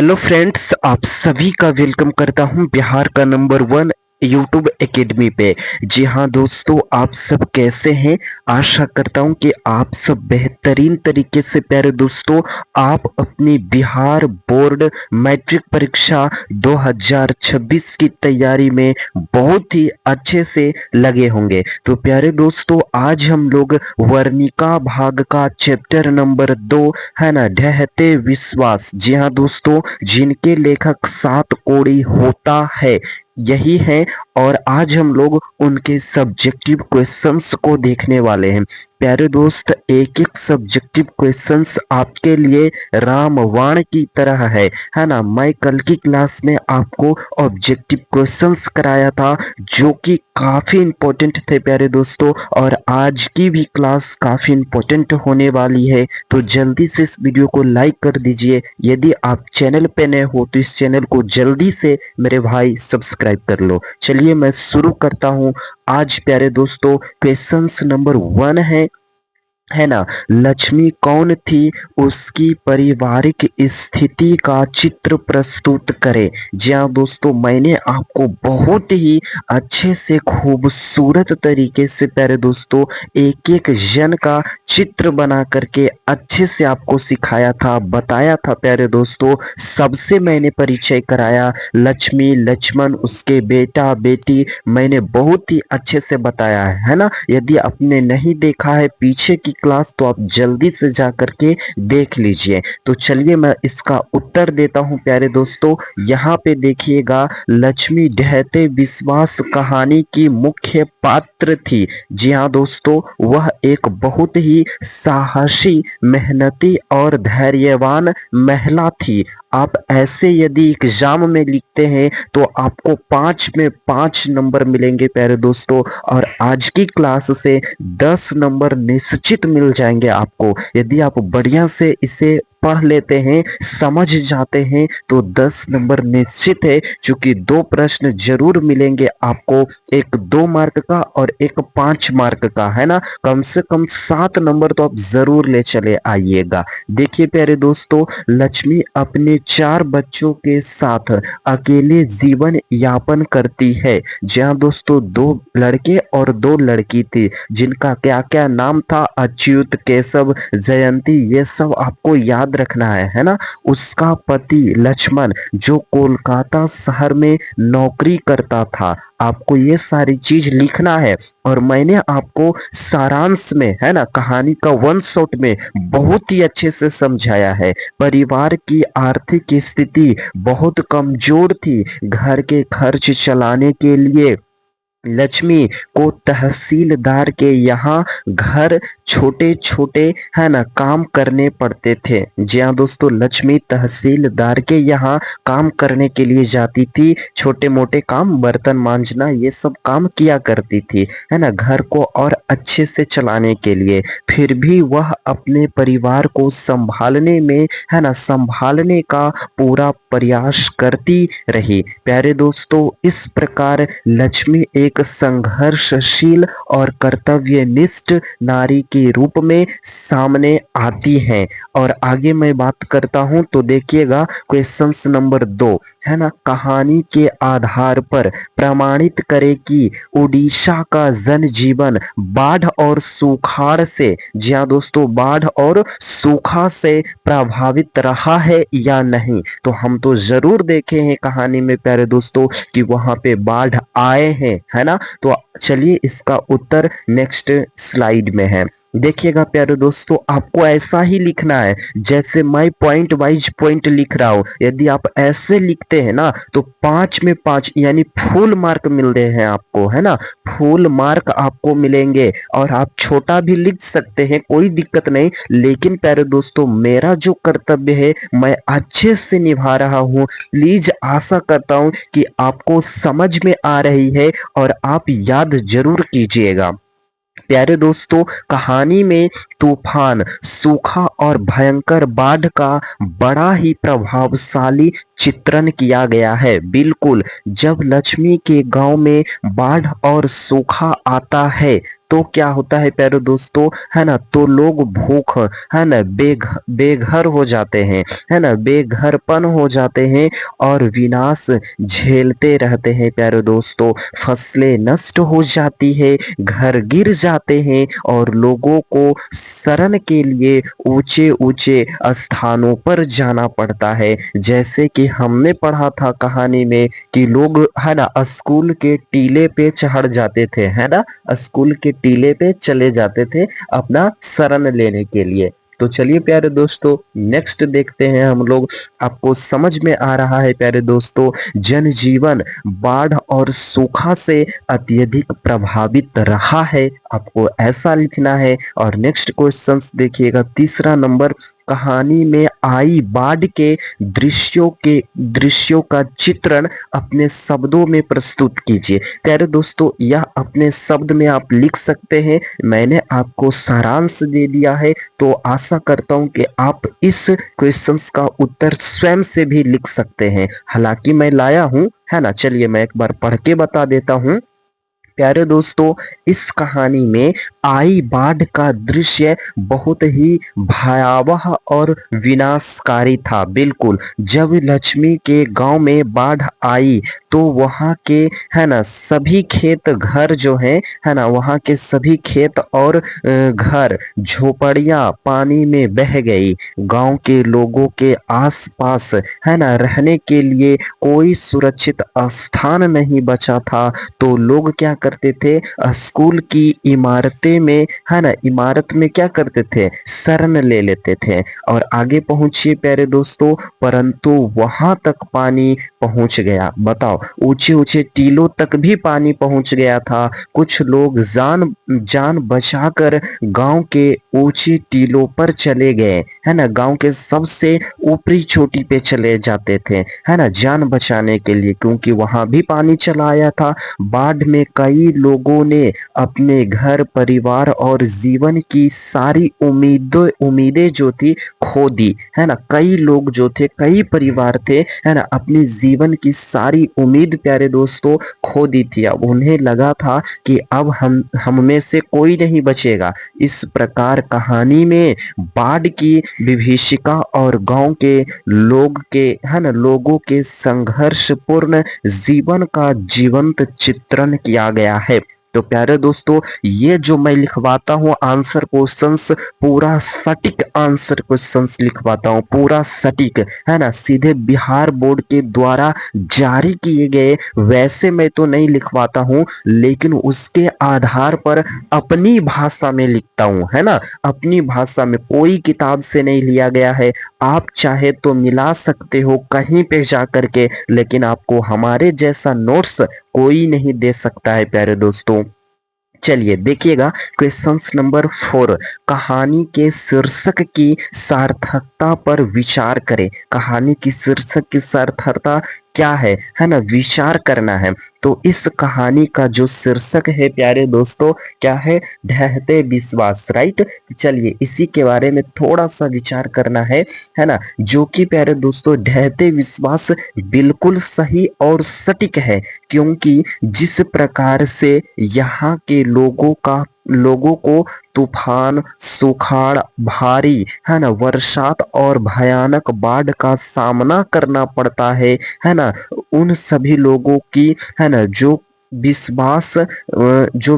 Hello friends, आप सभी का वेलकम करता हूं बिहार का नंबर 1 यूट्यूब एकेडमी पे। जी हाँ दोस्तों, आप सब कैसे हैं? आशा करता हूं कि आप सब बेहतरीन तरीके से। प्यारे दोस्तों, आप अपनी बिहार बोर्ड मैट्रिक परीक्षा 2026 की तैयारी में बहुत ही अच्छे से लगे होंगे। तो प्यारे दोस्तों, आज हम लोग वर्णिका भाग का चैप्टर नंबर 2 है ना, ढहते विश्वास। जी हाँ दोस्तों, जिनके लेखक सात कोड़ी होता है, यही है। और आज हम लोग उनके सब्जेक्टिव क्वेश्चंस को देखने वाले हैं। प्यारे दोस्त, एक एक सब्जेक्टिव क्वेश्चंस आपके लिए रामबाण की तरह है ना। मैं कल की क्लास में आपको ऑब्जेक्टिव क्वेश्चंस कराया था जो कि काफी इंपॉर्टेंट थे प्यारे दोस्तों, और आज की भी क्लास काफी इंपॉर्टेंट होने वाली है। तो जल्दी से इस वीडियो को लाइक कर दीजिए। यदि आप चैनल पे नए हो तो इस चैनल को जल्दी से मेरे भाई सब्सक्राइब कर लो। चलिए मैं शुरू करता हूँ। आज प्यारे दोस्तों, क्वेश्चंस नंबर 1 है ना, लक्ष्मी कौन थी, उसकी पारिवारिक स्थिति का चित्र प्रस्तुत करें। जी हाँ दोस्तों, मैंने आपको बहुत ही अच्छे से खूबसूरत तरीके से प्यारे दोस्तों एक एक जन का चित्र बना करके अच्छे से आपको सिखाया था, बताया था। प्यारे दोस्तों, सबसे मैंने परिचय कराया, लक्ष्मी, लक्ष्मण, उसके बेटा बेटी, मैंने बहुत ही अच्छे से बताया है ना। यदि आपने नहीं देखा है पीछे की क्लास तो आप जल्दी से जा करके देख लीजिए। तो चलिए मैं इसका उत्तर देता हूं प्यारे दोस्तों। यहाँ पे देखिएगा, लक्ष्मी ढहते विश्वास कहानी की मुख्य पात्र थी। जी हाँ दोस्तों, वह एक बहुत ही साहसी, मेहनती और धैर्यवान महिला थी। आप ऐसे यदि एग्जाम में लिखते हैं तो आपको 5 में 5 नंबर मिलेंगे प्यारे दोस्तों, और आज की क्लास से 10 नंबर निश्चित मिल जाएंगे आपको। यदि आप बढ़िया से इसे पढ़ लेते हैं, समझ जाते हैं, तो 10 नंबर निश्चित है। क्योंकि 2 प्रश्न जरूर मिलेंगे आपको, एक 2 मार्क का और एक 5 मार्क का, है ना। कम से कम 7 नंबर तो आप जरूर ले चले आइएगा। देखिए प्यारे दोस्तों, लक्ष्मी अपने 4 बच्चों के साथ अकेले जीवन यापन करती है। जहाँ दोस्तों 2 लड़के और 2 लड़की थी, जिनका क्या क्या नाम था, अच्युत, केशव, जयंती, ये सब आपको याद रखना है ना। उसका पति लक्ष्मण जो कोलकाता शहर में नौकरी करता था, आपको ये सारी चीज लिखना है। और मैंने आपको सारांश में, है ना, कहानी का 1 शॉट में बहुत ही अच्छे से समझाया है। परिवार की आर्थिक स्थिति बहुत कमजोर थी। घर के खर्च चलाने के लिए लक्ष्मी को तहसीलदार के यहाँ घर छोटे छोटे, है ना, काम करने पड़ते थे। जी हाँ दोस्तों, लक्ष्मी तहसीलदार के यहाँ काम करने के लिए जाती थी। छोटे मोटे काम, बर्तन मांजना, ये सब काम किया करती थी, है ना, घर को और अच्छे से चलाने के लिए। फिर भी वह अपने परिवार को संभालने में, है ना, संभालने का पूरा प्रयास करती रही। प्यारे दोस्तों, इस प्रकार लक्ष्मी एक संघर्षशील और कर्तव्यनिष्ठ नारी के रूप में सामने आती हैं। और आगे मैं बात करता हूं तो देखिएगा, क्वेश्चंस नंबर 2 है ना, कहानी के आधार पर प्रमाणित करे कि उड़ीसा का जनजीवन बाढ़ और सूखाड़ से, जी हाँ दोस्तों, बाढ़ और सूखा से प्रभावित रहा है या नहीं। तो हम तो जरूर देखे हैं कहानी में प्यारे दोस्तों कि वहां पे बाढ़ आए हैं, है ना। तो चलिए इसका उत्तर नेक्स्ट स्लाइड में है। देखिएगा प्यारे दोस्तों, आपको ऐसा ही लिखना है जैसे मैं पॉइंट वाइज पॉइंट लिख रहा हूं। यदि आप ऐसे लिखते हैं ना तो 5 में 5 यानी फुल मार्क मिल रहे हैं आपको, है ना, फुल मार्क आपको मिलेंगे। और आप छोटा भी लिख सकते हैं, कोई दिक्कत नहीं। लेकिन प्यारे दोस्तों, मेरा जो कर्तव्य है मैं अच्छे से निभा रहा हूं। प्लीज आशा करता हूं कि आपको समझ में आ रही है और आप याद जरूर कीजिएगा। प्यारे दोस्तों, कहानी में तूफान, सूखा और भयंकर बाढ़ का बड़ा ही प्रभावशाली चित्रण किया गया है। बिल्कुल, जब लक्ष्मी के गांव में बाढ़ और सूखा आता है तो क्या होता है प्यारे दोस्तों, है ना, तो लोग भूख, है ना, बेघर हो जाते हैं, है ना, बेघरपन हो जाते हैं और विनाश झेलते रहते हैं प्यारे दोस्तों। फसलें नष्ट हो जाती है, घर गिर जाते हैं और लोगों को शरण के लिए ऊंचे ऊंचे स्थानों पर जाना पड़ता है। जैसे कि हमने पढ़ा था कहानी में कि लोग, है ना, स्कूल के टीले पे चढ़ जाते थे, है ना, स्कूल के टीले पे चले जाते थे अपना शरण लेने के लिए। तो चलिए प्यारे दोस्तों नेक्स्ट देखते हैं हम लोग। आपको समझ में आ रहा है प्यारे दोस्तों, जनजीवन बाढ़ और सूखा से अत्यधिक प्रभावित रहा है, आपको ऐसा लिखना है। और नेक्स्ट क्वेश्चन देखिएगा, तीसरा नंबर, कहानी में आई बाढ़ के दृश्यों का चित्रण अपने शब्दों में प्रस्तुत कीजिए। प्यारे दोस्तों यह अपने शब्द में आप लिख सकते हैं, मैंने आपको सारांश दे दिया है, तो आशा करता हूं कि आप इस क्वेश्चंस का उत्तर स्वयं से भी लिख सकते हैं। हालांकि मैं लाया हूं, है ना, चलिए मैं एक बार पढ़ के बता देता हूं। प्यारे दोस्तों इस कहानी में आई बाढ़ का दृश्य बहुत ही भयावह और विनाशकारी था। बिल्कुल, जब लक्ष्मी के गांव में बाढ़ आई तो वहां के, है ना, सभी खेत घर जो है ना, वहां के सभी खेत और घर झोपड़ियां पानी में बह गई। गांव के लोगों के आसपास, है ना, रहने के लिए कोई सुरक्षित स्थान नहीं बचा था। तो लोग क्या करते थे, स्कूल की इमारतें में, है ना, इमारत में क्या करते थे, शरण ले लेते थे। और आगे पहुंचिए प्यारे दोस्तों, परंतु वहां तक पानी पहुंच गया। बताओ, ऊंचे ऊंचे टीलों तक भी पानी पहुंच गया था। कुछ लोग जान बचाकर गांव के ऊंची टीलों पर चले गए, है ना, गांव के सबसे ऊपरी चोटी पे चले जाते थे, है ना, जान बचाने के लिए, क्योंकि वहां भी पानी चला आया था। बाढ़ में कई लोगों ने अपने घर परिवार और जीवन की सारी उम्मीदें जो थी खो दी, है ना, कई लोग जो थे, कई परिवार थे, है ना, अपनी जीवन की सारी उम्मीद प्यारे दोस्तों खो दी थी। अब उन्हें लगा था कि अब हम में से कोई नहीं बचेगा। इस प्रकार कहानी में बाढ़ की विभीषिका और गांव के लोग के, है ना, लोगों के संघर्षपूर्ण जीवन का जीवंत चित्रण किया गया है। तो प्यारे दोस्तों ये जो मैं लिखवाता हूँ आंसर क्वेश्चंस, पूरा सटीक आंसर क्वेश्चंस लिखवाता हूँ, पूरा सटीक, है ना, सीधे बिहार बोर्ड के द्वारा जारी किए गए वैसे मैं तो नहीं लिखवाता हूँ, लेकिन उसके आधार पर अपनी भाषा में लिखता हूँ, है ना, अपनी भाषा में, कोई किताब से नहीं लिया गया है। आप चाहे तो मिला सकते हो कहीं पे जा करके, लेकिन आपको हमारे जैसा नोट्स कोई नहीं दे सकता है प्यारे दोस्तों। चलिए देखिएगा क्वेश्चन नंबर 4, कहानी के शीर्षक की सार्थकता पर विचार करें। कहानी की शीर्षक की सार्थकता क्या है ना, विचार करना है। तो इस कहानी का जो शीर्षक है प्यारे दोस्तों क्या है, ढहते विश्वास, राइट। चलिए इसी के बारे में थोड़ा सा विचार करना है ना, जो कि प्यारे दोस्तों ढहते विश्वास बिल्कुल सही और सटीक है, क्योंकि जिस प्रकार से यहाँ के लोगों को तूफान, सुखाड़, भारी, है ना, बरसात और भयानक बाढ़ का सामना करना पड़ता है ना, उन सभी लोगों की, है ना, जो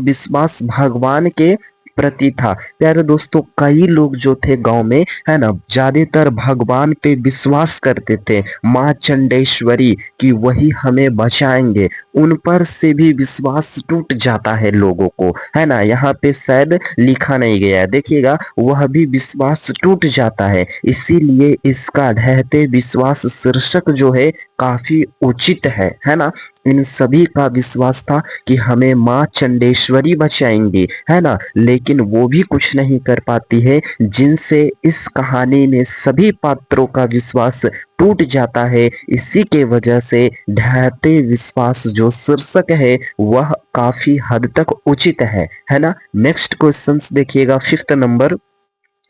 विश्वास भगवान के प्रति था। प्यारे दोस्तों कई लोग जो थे गांव में, है ना, ज्यादातर भगवान पे विश्वास करते थे, माँ चंडेश्वरी की वही हमें बचाएंगे, उन पर से भी विश्वास टूट जाता है लोगों को, है ना, यहाँ पे शायद लिखा नहीं गया है, देखिएगा, वह भी विश्वास टूट जाता है। इसीलिए इसका ढहते विश्वास शीर्षक जो है काफी उचित है ना। इन सभी का विश्वास था कि हमें माँ चंडेश्वरी बचाएंगी, है ना, लेकिन वो भी कुछ नहीं कर पाती है, जिनसे इस कहानी में सभी पात्रों का विश्वास टूट जाता है। इसी के वजह से ढहते विश्वास जो शीर्षक है वह काफी हद तक उचित है ना। नेक्स्ट क्वेश्चन देखिएगा 5th नंबर,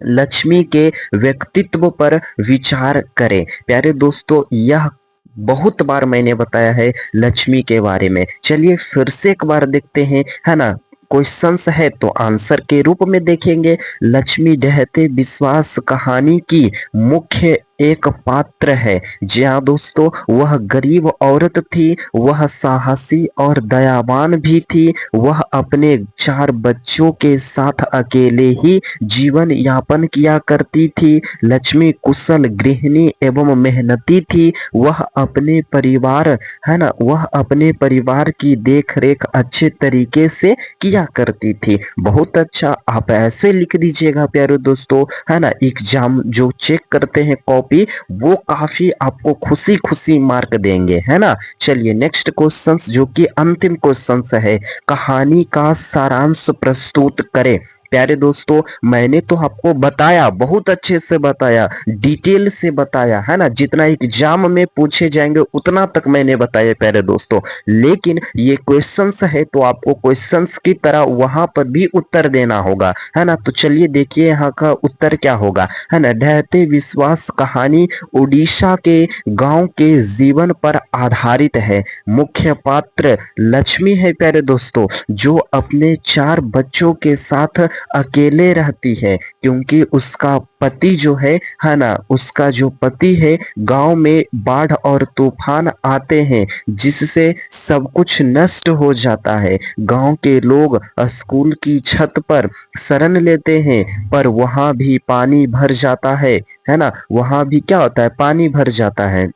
लक्ष्मी के व्यक्तित्व पर विचार करें। प्यारे दोस्तों यह बहुत बार मैंने बताया है लक्ष्मी के बारे में, चलिए फिर से एक बार देखते हैं, है ना, क्वेश्चंस है तो आंसर के रूप में देखेंगे। लक्ष्मी ढहते विश्वास कहानी की मुख्य एक पात्र है। जी हाँ दोस्तों, वह गरीब औरत थी, वह साहसी और दयावान भी थी। वह अपने 4 बच्चों के साथ अकेले ही जीवन यापन किया करती थी। लक्ष्मी कुशल गृहिणी एवं मेहनती थी। वह अपने परिवार है ना, वह अपने परिवार की देख रेख अच्छे तरीके से किया करती थी। बहुत अच्छा, आप ऐसे लिख दीजिएगा प्यारे दोस्तों, है ना। एग्जाम जो चेक करते हैं कॉपी, वो काफी आपको खुशी खुशी मार्क देंगे, है ना। चलिए नेक्स्ट क्वेश्चन, जो कि अंतिम क्वेश्चन है, कहानी का सारांश प्रस्तुत करें। प्यारे दोस्तों, मैंने तो आपको बताया, बहुत अच्छे से बताया, डिटेल से बताया, है ना। जितना एग्जाम में पूछे जाएंगे उतना तक मैंने बताया प्यारे दोस्तों। लेकिन ये क्वेश्चंस है तो आपको क्वेश्चंस की तरह वहां पर भी उत्तर देना होगा, है ना। तो चलिए देखिए यहाँ का उत्तर क्या होगा, है ना। ढहते विश्वास कहानी उड़ीसा के गांव के जीवन पर आधारित है। मुख्य पात्र लक्ष्मी है प्यारे दोस्तों, जो अपने 4 बच्चों के साथ अकेले रहती है, क्योंकि उसका पति जो है ना, उसका जो पति है, गांव में बाढ़ और तूफान आते हैं जिससे सब कुछ नष्ट हो जाता है। गांव के लोग स्कूल की छत पर शरण लेते हैं, पर वहां भी पानी भर जाता है ना। वहां भी क्या होता है, पानी भर जाता है।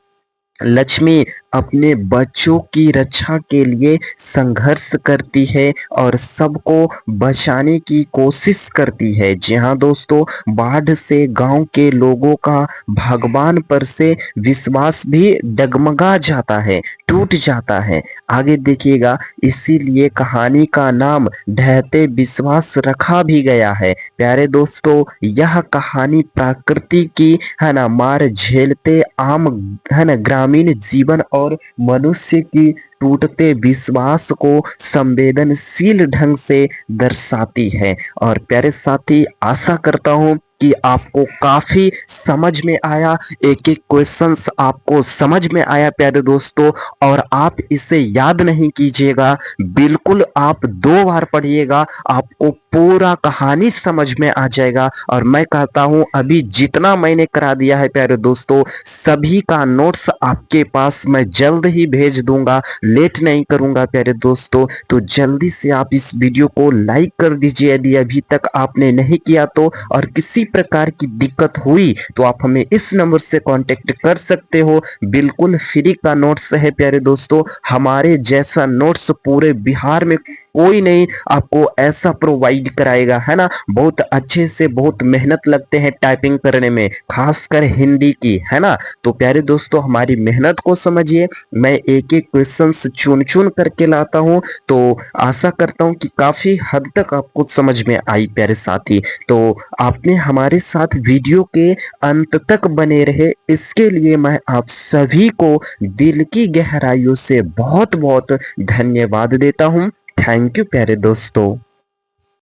लक्ष्मी अपने बच्चों की रक्षा के लिए संघर्ष करती है और सबको बचाने की कोशिश करती है। जी हाँ दोस्तों, बाढ़ से गांव के लोगों का भगवान पर से विश्वास भी डगमगा जाता है, टूट जाता है। आगे देखिएगा, इसीलिए कहानी का नाम ढहते विश्वास रखा भी गया है। प्यारे दोस्तों, यह कहानी प्रकृति की, है ना, मार झेलते आम, है ना, ग्रामीण जीवन और मनुष्य की टूटते विश्वास को संवेदनशील ढंग से दर्शाती है। और प्यारे साथी, आशा करता हूं कि आपको काफी समझ में आया, एक एक क्वेश्चंस आपको समझ में आया प्यारे दोस्तों। और आप इसे याद नहीं कीजिएगा, बिल्कुल आप 2 बार पढ़िएगा, आपको पूरा कहानी समझ में आ जाएगा। और मैं कहता हूं, अभी जितना मैंने करा दिया है प्यारे दोस्तों, सभी का नोट्स आपके पास मैं जल्द ही भेज दूंगा, लेट नहीं करूंगा प्यारे दोस्तों। तो जल्दी से आप इस वीडियो को लाइक कर दीजिए यदि अभी तक आपने नहीं किया तो। और किसी प्रकार की दिक्कत हुई तो आप हमें इस नंबर से कांटेक्ट कर सकते हो, बिल्कुल फ्री का नोट्स है प्यारे दोस्तों। हमारे जैसा नोट्स पूरे बिहार में कोई नहीं आपको ऐसा प्रोवाइड कराएगा, है ना। बहुत अच्छे से, बहुत मेहनत लगते हैं टाइपिंग करने में, खासकर हिंदी की, है ना। तो प्यारे दोस्तों, हमारी मेहनत को समझिए, मैं एक एक क्वेश्चंस चुन चुन करके लाता हूं। तो आशा करता हूं कि काफी हद तक आपको समझ में आई प्यारे साथी। तो आपने हमारे साथ वीडियो के अंत तक बने रहे, इसके लिए मैं आप सभी को दिल की गहराइयों से बहुत बहुत धन्यवाद देता हूं। थैंक यू प्यारे दोस्तों।